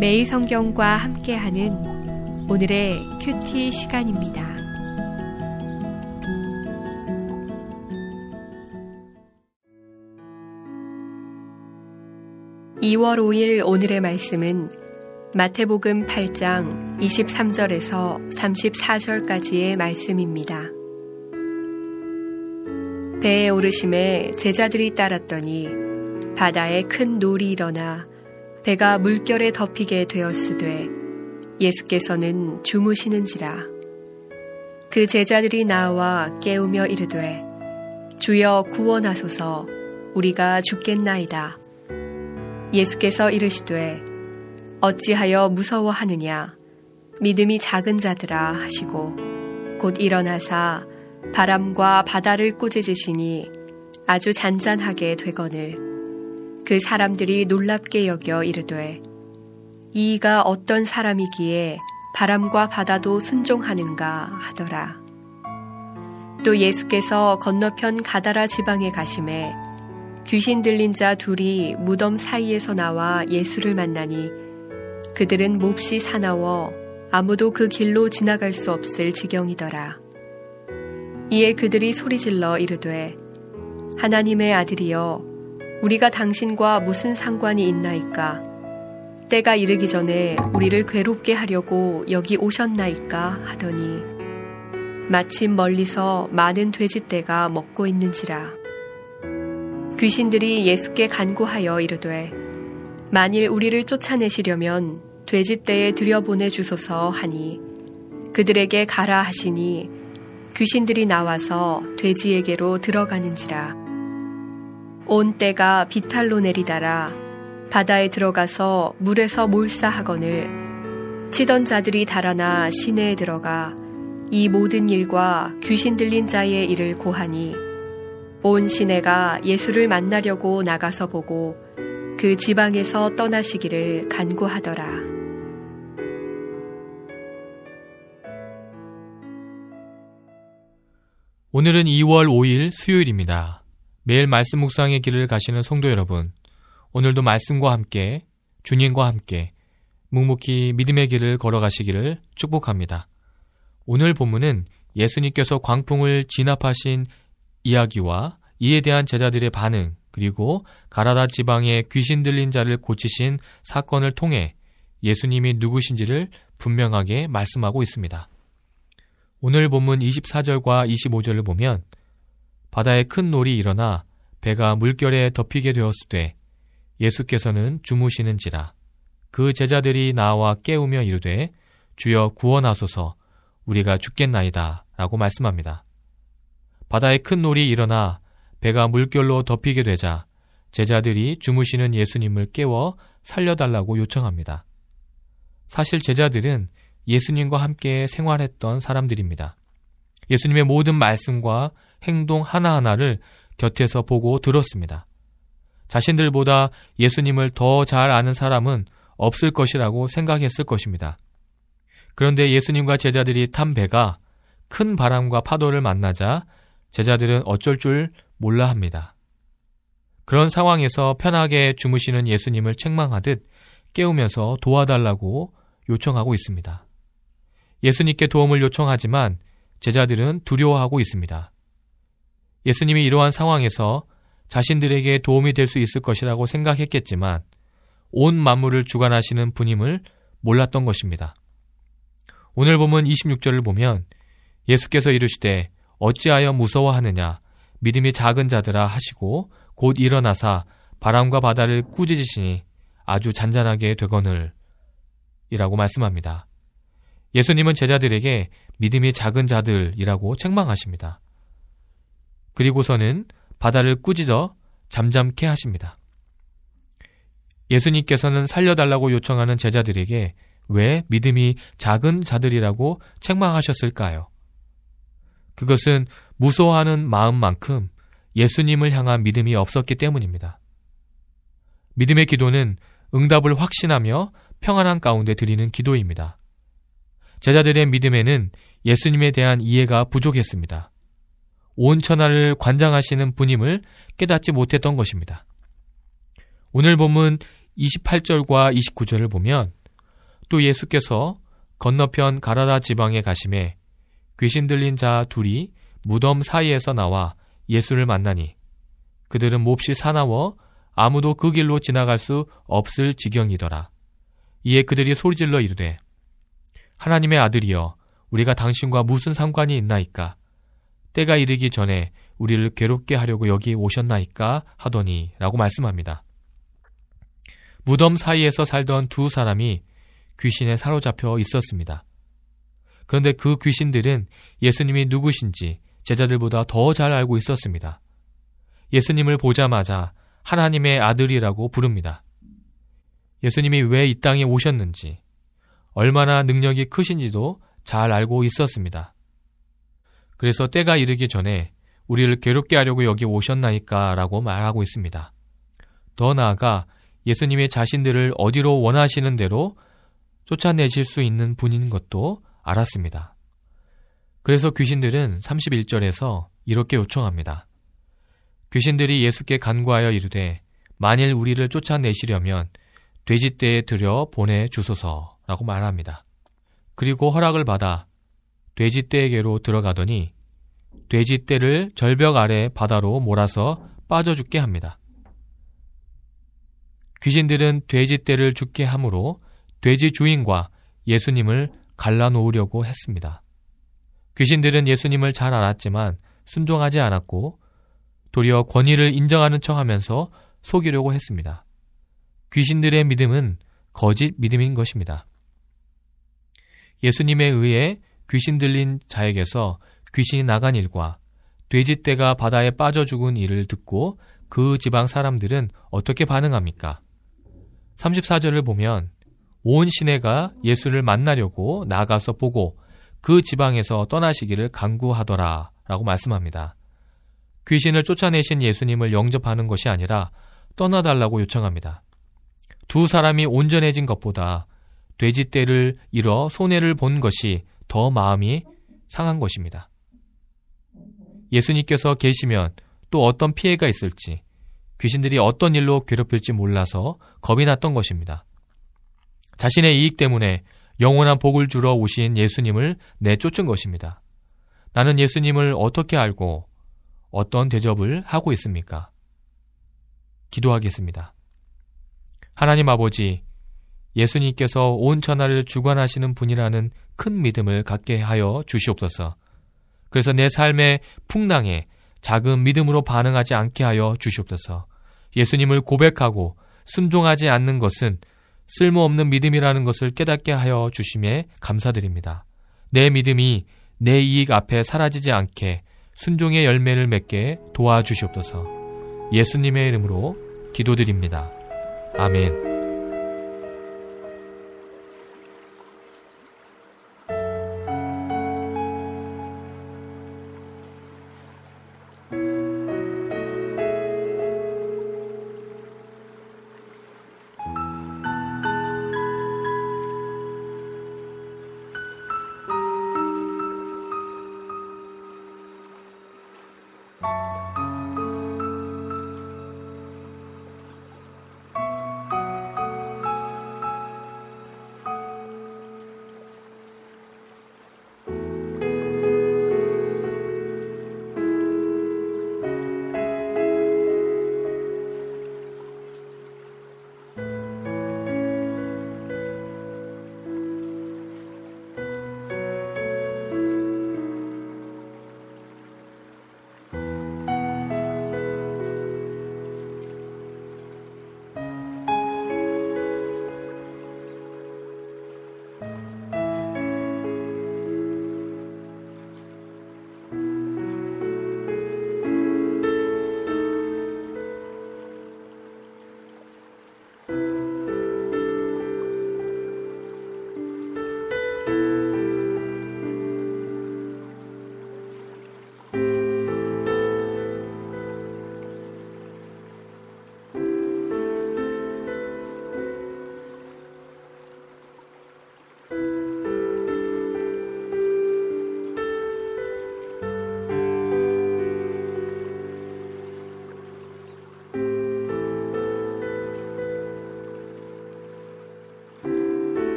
매일 성경과 함께하는 오늘의 큐티 시간입니다. (2월 5일) 오늘의 말씀은 마태복음 8장 23절에서 34절까지의 말씀입니다. 배에 오르심에 제자들이 따랐더니 바다에 큰 놀이 일어나 배가 물결에 덮이게 되었으되 예수께서는 주무시는지라. 그 제자들이 나와 깨우며 이르되 주여 구원하소서, 우리가 죽겠나이다. 예수께서 이르시되 어찌하여 무서워하느냐, 믿음이 작은 자들아 하시고 곧 일어나사 바람과 바다를 꾸짖으시니 아주 잔잔하게 되거늘 그 사람들이 놀랍게 여겨 이르되 이가 어떤 사람이기에 바람과 바다도 순종하는가 하더라. 또 예수께서 건너편 가다라 지방에 가심에 귀신 들린 자 둘이 무덤 사이에서 나와 예수를 만나니 그들은 몹시 사나워 아무도 그 길로 지나갈 수 없을 지경이더라. 이에 그들이 소리질러 이르되 하나님의 아들이여, 우리가 당신과 무슨 상관이 있나이까? 때가 이르기 전에 우리를 괴롭게 하려고 여기 오셨나이까? 하더니 마침 멀리서 많은 돼지떼가 먹고 있는지라. 귀신들이 예수께 간구하여 이르되 만일 우리를 쫓아내시려면 돼지떼에 들여보내 주소서 하니 그들에게 가라 하시니 귀신들이 나와서 돼지에게로 들어가는지라. 온 떼가 비탈로 내리다라 바다에 들어가서 물에서 몰사하거늘 치던 자들이 달아나 시내에 들어가 이 모든 일과 귀신 들린 자의 일을 고하니 온 시내가 예수를 만나려고 나가서 보고 그 지방에서 떠나시기를 간구하더라. 오늘은 2월 5일 수요일입니다. 매일 말씀 묵상의 길을 가시는 성도 여러분, 오늘도 말씀과 함께, 주님과 함께 묵묵히 믿음의 길을 걸어가시기를 축복합니다. 오늘 본문은 예수님께서 광풍을 진압하신 이야기와 이에 대한 제자들의 반응, 그리고 가라다 지방의 귀신 들린 자를 고치신 사건을 통해 예수님이 누구신지를 분명하게 말씀하고 있습니다. 오늘 본문 24절과 25절을 보면 바다에 큰 놀이 일어나 배가 물결에 덮이게 되었으되 예수께서는 주무시는지라. 그 제자들이 나와 깨우며 이르되 주여 구원하소서, 우리가 죽겠나이다 라고 말씀합니다. 바다에 큰 놀이 일어나 배가 물결로 덮이게 되자 제자들이 주무시는 예수님을 깨워 살려달라고 요청합니다. 사실 제자들은 예수님과 함께 생활했던 사람들입니다. 예수님의 모든 말씀과 행동 하나하나를 곁에서 보고 들었습니다. 자신들보다 예수님을 더 잘 아는 사람은 없을 것이라고 생각했을 것입니다. 그런데 예수님과 제자들이 탄 배가 큰 바람과 파도를 만나자 제자들은 어쩔 줄 몰라 합니다. 그런 상황에서 편하게 주무시는 예수님을 책망하듯 깨우면서 도와달라고 요청하고 있습니다. 예수님께 도움을 요청하지만 제자들은 두려워하고 있습니다. 예수님이 이러한 상황에서 자신들에게 도움이 될 수 있을 것이라고 생각했겠지만 온 만물을 주관하시는 분임을 몰랐던 것입니다. 오늘 본문 26절을 보면 예수께서 이르시되 어찌하여 무서워하느냐, 믿음이 작은 자들아 하시고 곧 일어나사 바람과 바다를 꾸짖으시니 아주 잔잔하게 되거늘 이라고 말씀합니다. 예수님은 제자들에게 믿음이 작은 자들이라고 책망하십니다. 그리고서는 바다를 꾸짖어 잠잠케 하십니다. 예수님께서는 살려달라고 요청하는 제자들에게 왜 믿음이 작은 자들이라고 책망하셨을까요? 그것은 무서워하는 마음만큼 예수님을 향한 믿음이 없었기 때문입니다. 믿음의 기도는 응답을 확신하며 평안한 가운데 드리는 기도입니다. 제자들의 믿음에는 예수님에 대한 이해가 부족했습니다. 온 천하를 관장하시는 분임을 깨닫지 못했던 것입니다. 오늘 본문 28절과 29절을 보면 또 예수께서 건너편 가라다 지방에 가심에 귀신 들린 자 둘이 무덤 사이에서 나와 예수를 만나니 그들은 몹시 사나워 아무도 그 길로 지나갈 수 없을 지경이더라. 이에 그들이 소리질러 이르되 하나님의 아들이여 우리가 당신과 무슨 상관이 있나이까? 때가 이르기 전에 우리를 괴롭게 하려고 여기 오셨나이까? 하더니 라고 말씀합니다. 무덤 사이에서 살던 두 사람이 귀신에 사로잡혀 있었습니다. 그런데 그 귀신들은 예수님이 누구신지 제자들보다 더 잘 알고 있었습니다. 예수님을 보자마자 하나님의 아들이라고 부릅니다. 예수님이 왜 이 땅에 오셨는지, 얼마나 능력이 크신지도 잘 알고 있었습니다. 그래서 때가 이르기 전에 우리를 괴롭게 하려고 여기 오셨나이까? 라고 말하고 있습니다. 더 나아가 예수님이 자신들을 어디로 원하시는 대로 쫓아내실 수 있는 분인 것도 알았습니다. 그래서 귀신들은 31절에서 이렇게 요청합니다. 귀신들이 예수께 간구하여 이르되 만일 우리를 쫓아내시려면 돼지떼에 들여 보내주소서 라고 말합니다. 그리고 허락을 받아 돼지떼에게로 들어가더니 돼지떼를 절벽 아래 바다로 몰아서 빠져 죽게 합니다. 귀신들은 돼지떼를 죽게 함으로 돼지 주인과 예수님을 갈라놓으려고 했습니다. 귀신들은 예수님을 잘 알았지만 순종하지 않았고 도리어 권위를 인정하는 척하면서 속이려고 했습니다. 귀신들의 믿음은 거짓 믿음인 것입니다. 예수님에 의해 귀신 들린 자에게서 귀신이 나간 일과 돼지떼가 바다에 빠져 죽은 일을 듣고 그 지방 사람들은 어떻게 반응합니까? 34절을 보면 온 시내가 예수를 만나려고 나가서 보고 그 지방에서 떠나시기를 간구하더라 라고 말씀합니다. 귀신을 쫓아내신 예수님을 영접하는 것이 아니라 떠나달라고 요청합니다. 두 사람이 온전해진 것보다 돼지떼를 잃어 손해를 본 것이 더 마음이 상한 것입니다. 예수님께서 계시면 또 어떤 피해가 있을지, 귀신들이 어떤 일로 괴롭힐지 몰라서 겁이 났던 것입니다. 자신의 이익 때문에 영원한 복을 주러 오신 예수님을 내쫓은 것입니다. 나는 예수님을 어떻게 알고 어떤 대접을 하고 있습니까? 기도하겠습니다. 하나님 아버지, 예수님께서 온 천하를 주관하시는 분이라는 큰 믿음을 갖게 하여 주시옵소서. 그래서 내 삶의 풍랑에 작은 믿음으로 반응하지 않게 하여 주시옵소서. 예수님을 고백하고 순종하지 않는 것은 쓸모없는 믿음이라는 것을 깨닫게 하여 주심에 감사드립니다. 내 믿음이 내 이익 앞에 사라지지 않게 순종의 열매를 맺게 도와주시옵소서. 예수님의 이름으로 기도드립니다. 아멘.